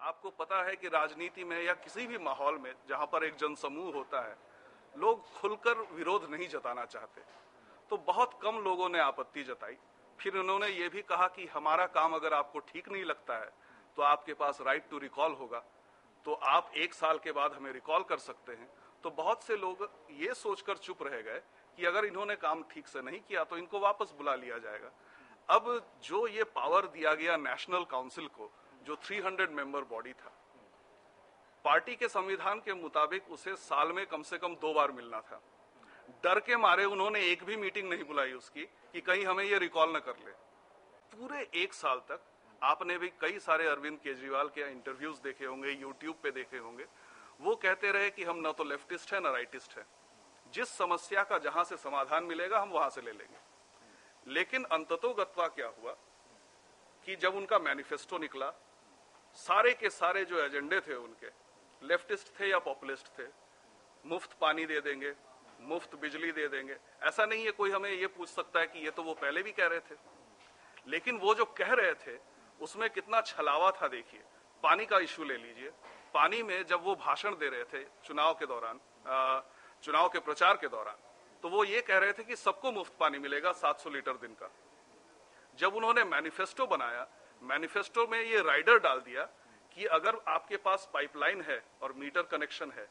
आपको पता है कि राजनीति में या किसी भी माहौल में जहां पर एक जनसमूह होता है, लोग खुलकर विरोध नहीं जताना चाहते। तो बहुत कम लोगों ने आपत्ति जताई। फिर उन्होंने ये भी कहा कि हमारा काम अगर आपको ठीक नहीं लगता है तो आपके पास राइट टू रिकॉल होगा, तो आप 1 साल के बाद हमें रिकॉल कर सकते हैं। तो बहुत से लोग ये सोचकर चुप रह गए कि अगर इन्होंने काम ठीक से नहीं किया तो इनको वापस बुला लिया जाएगा। अब जो ये पावर दिया गया नेशनल काउंसिल को, जो 300 मेंबर बॉडी था, पार्टी के संविधान के मुताबिक उसे साल में कम से कम 2 बार मिलना था। डर के मारे उन्होंने एक भी मीटिंग नहीं बुलाई उसकी कि कहीं हमें ये रिकॉल न कर ले। पूरे 1 साल तक आपने भी कई सारे अरविंद केजरीवाल के इंटरव्यूज देखे होंगे, यूट्यूब पे देखे होंगे, वो कहते रहे कि हम न तो लेफ्टिस्ट है न राइटिस्ट है, जिस समस्या का जहां से समाधान मिलेगा हम वहां से ले लेंगे। लेकिन अंततोगत्वा क्या हुआ कि जब उनका मैनिफेस्टो निकला, सारे के सारे जो एजेंडे थे उनके, लेफ्टिस्ट थे या पॉपुलिस्ट थे, मुफ्त पानी दे देंगे, मुफ्त बिजली दे देंगे। ऐसा नहीं है कोई हमें ये पूछ सकता है कि ये तो वो पहले भी कह रहे थे, लेकिन वो जो कह रहे थे उसमें कितना छलावा था देखिए। पानी का इश्यू ले लीजिए, पानी में जब वो भाषण दे रहे थे चुनाव के दौरान, चुनाव के प्रचार के दौरान, तो वो ये कह रहे थे कि सबको मुफ्त पानी मिलेगा 700 लीटर दिन का। जब उन्होंने मैनिफेस्टो बनाया, मैनिफेस्टो में ये राइडर डाल दिया कि अगर आपके पास पाइपलाइन है और मीटर कनेक्शन है,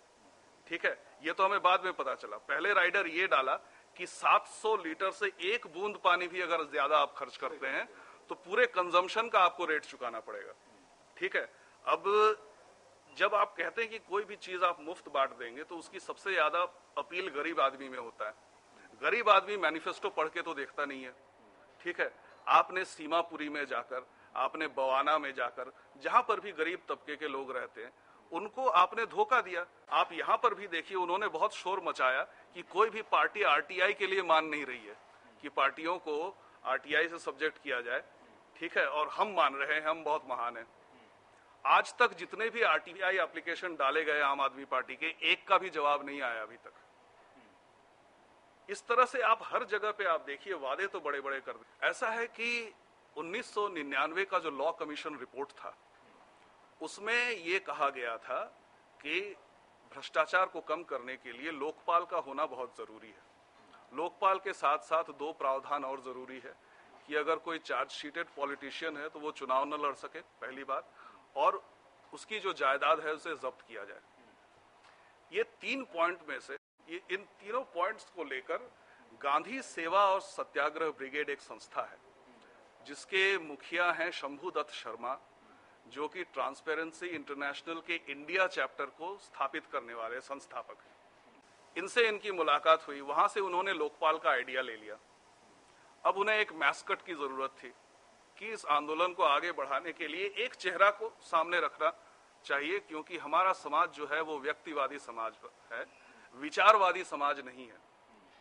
ठीक है, ये तो हमें बाद में पता चला, पहले राइडर ये डाला कि 700 लीटर से एक बूंद पानी भी अगर ज्यादा आप खर्च करते हैं तो पूरे कंजम्पशन का आपको रेट चुकाना पड़ेगा। ठीक है, अब जब आप कहते हैं कि कोई भी चीज आप मुफ्त बांट देंगे तो उसकी सबसे ज्यादा अपील गरीब आदमी में होता है। गरीब आदमी मैनिफेस्टो पढ़ के तो देखता नहीं है। ठीक है, आपने सीमापुरी में जाकर, आपने बवाना में जाकर, जहां पर भी गरीब तबके के लोग रहते हैं उनको आपने धोखा दिया। आप यहां पर भी देखिए, उन्होंने बहुत शोर मचाया कि कोई भी पार्टी आरटीआई के लिए मान नहीं रही है कि पार्टियों को आरटीआई से सब्जेक्ट किया जाए। ठीक है, और हम मान रहे हैं, हम बहुत महान हैं। आज तक जितने भी आरटीआई एप्लीकेशन डाले गए आम आदमी पार्टी के, एक का भी जवाब नहीं आया अभी तक। इस तरह से आप हर जगह पे आप देखिए, वादे तो बड़े बड़े कर दे। ऐसा है कि 1999 का जो लॉ कमीशन रिपोर्ट था उसमें ये कहा गया था कि भ्रष्टाचार को कम करने के लिए लोकपाल का होना बहुत जरूरी है। लोकपाल के साथ साथ 2 प्रावधान और जरूरी है कि अगर कोई चार्जशीटेड पॉलिटिशियन है तो वो चुनाव न लड़ सके, पहली बात, और उसकी जो जायदाद है उसे जब्त किया जाए। ये 3 पॉइंट में से, इन तीनों पॉइंट्स को लेकर गांधी सेवा और सत्याग्रह ब्रिगेड एक संस्था है जिसके मुखिया हैं शंभू दत्त शर्मा, जो कि ट्रांसपेरेंसी इंटरनेशनल के इंडिया चैप्टर को स्थापित करने वाले संस्थापक हैं। इनसे इनकी मुलाकात हुई, वहां से उन्होंने लोकपाल का आइडिया ले लिया। अब उन्हें एक मैस्कट की जरूरत थी कि इस आंदोलन को आगे बढ़ाने के लिए एक चेहरा को सामने रखना चाहिए, क्योंकि हमारा समाज जो है वो व्यक्तिवादी समाज है, विचारवादी समाज नहीं है।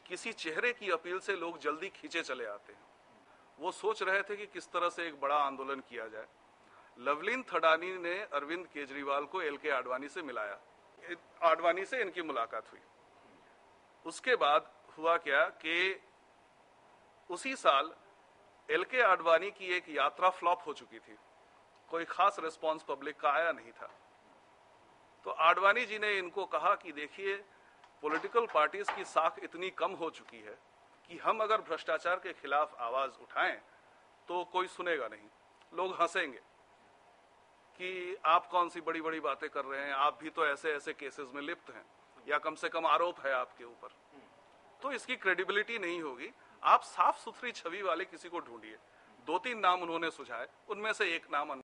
किसी चेहरे की अपील से लोग जल्दी खींचे चले आते हैं। वो सोच रहे थे कि किस तरह से एक बड़ा आंदोलन किया जाए। लवलीन थडानी ने अरविंद केजरीवाल को एलके आडवाणी से मिलाया, आडवाणी से इनकी मुलाकात हुई। उसके बाद हुआ क्या कि उसी साल एलके आडवाणी की एक यात्रा फ्लॉप हो चुकी थी, कोई खास रिस्पांस पब्लिक का आया नहीं था। तो आडवाणी जी ने इनको कहा कि देखिए, पॉलिटिकल पार्टीज की साख इतनी कम हो चुकी है कि हम अगर भ्रष्टाचार के खिलाफ आवाज उठाएं तो कोई सुनेगा नहीं, लोग हंसेंगे कि आप कौन सी बड़ी बड़ी बातें कर रहे हैं, आप भी तो ऐसे ऐसे केसेस में लिप्त हैं, या कम से कम आरोप है आपके ऊपर, तो इसकी क्रेडिबिलिटी नहीं होगी। आप साफ सुथरी छवि वाले किसी को ढूंढिए। 2-3 नाम उन्होंने सुझाए, उनमें से एक नाम